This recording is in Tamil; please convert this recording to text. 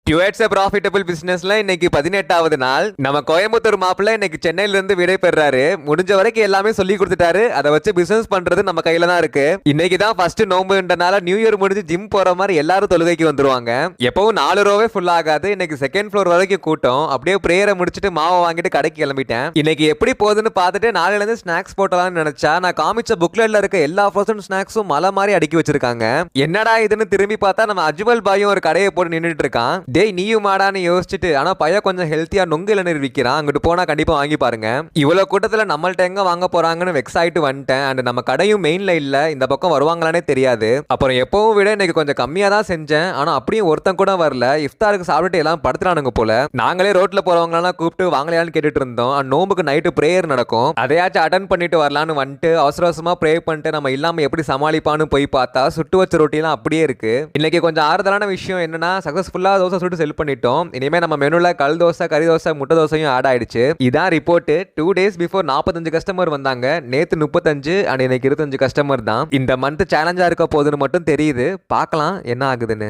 டுவேட்ஸ் ப்ராஃபிட்டபிள் பிசினஸ்ல இன்னைக்கு 18வது நாள். நம்ம கோயம்புத்தூர் மாப்பிள்ள இன்னைக்கு சென்னையில இருந்து விடை பெறாரு. முடிஞ்ச வரைக்கும் எல்லாமே சொல்லி கொடுத்துட்டாரு. அதை வச்சு பிசினஸ் பண்றது நம்ம கையில தான் இருக்கு. இன்னைக்கு தான் ஃபர்ஸ்ட் நோம்புன்றனால நியூ இயர் முடிஞ்சு ஜிம் போற மாதிரி எல்லாரும் தொழுகைக்கு வந்துருவாங்க. எப்பவும் 4 ரோவே ஃபுல் ஆகாது. இன்னைக்கு செகண்ட் ஃப்ளோர் வரைக்கும் கூட்டம். அப்படியே பிரேயரை முடிச்சுட்டு மாவை வாங்கிட்டு கடைக்கு கிளம்பிட்டேன். இன்னைக்கு எப்படி போகுதுன்னு பார்த்துட்டு நாளையில இருந்து ஸ்நாக்ஸ் போட்டலாம்னு நினைச்சா நான் காமிச்ச புக்லெட்ல இருக்க எல்லா ஃப்ரோசன் ஸ்நாக்ஸும் மலை மாதிரி அடுக்கி வச்சிருக்காங்க. என்னடா இதுன்னு திரும்பி பார்த்தா நம்ம அஜ்மல் பாயும் ஒரு கடையை போட்டு நின்றுட்டு இருக்கான். டேய் நீயும் மாடான்னு யோசிச்சுட்டு, ஆனா பையன் கொஞ்சம் ஹெல்த்தியா நொங்கு இளநீர் விற்கிறான். அங்கிட்டு போனா கண்டிப்பா வாங்கி பாருங்க. இவ்வளவு கூட்டத்துல நம்மள்ட்ட எங்க வாங்க போறாங்கன்னு வெக்ஸ் ஆயிட்டு வந்துட்டேன். அண்ட் நம்ம கடையும் மெயின்ல இல்ல, இந்த பக்கம் வருவாங்களானே தெரியாது. அப்புறம் எப்பவும் விட இன்னைக்கு கொஞ்சம் கம்மியா தான் செஞ்சேன். ஆனா அப்படியும் ஒருத்தன் கூட வரல. இஃப்தாருக்கு சாப்பிட்டு எல்லாம் படுத்துறானுங்க போல. நாங்களே ரோட்ல போறவங்களெல்லாம் கூப்பிட்டு வாங்கலையான்னு கேட்டுட்டு இருந்தோம். நோம்புக்கு நைட்டு பிரேயர் நடக்கும், அதையாச்சும் அட்டன் பண்ணிட்டு வரலான்னு வந்துட்டு அவசர அவசரமா ப்ரே பண்ணிட்டு நம்ம இல்லாம எப்படி சமாளிப்பான்னு போய் பார்த்தா சுட்டு வச்ச ரொட்டிலாம் அப்படியே இருக்கு. இன்னைக்கு கொஞ்சம் ஆறுதலான விஷயம் என்னன்னா, சக்சஸ்ஃபுல்லா தோசை சுட்டு செல் பண்ணிட்டோம். இனிமே நம்ம மெனுல கல் தோசை, கறி தோசை, முட்டை தோசையும் ஆட் ஆயிடுச்சு. இதான் ரிப்போர்ட். 2 டேஸ் பிஃபோர் 45 கஸ்டமர் வந்தாங்க. நேத்து 35 அண்ட் இன்னைக்கு 25 கஸ்டமர் தான். இந்த மந்த் சேலஞ்சா இருக்க போகுதுன்னு மட்டும் தெரியுது. பார்க்கலாம் என்ன ஆகுதுன்னு.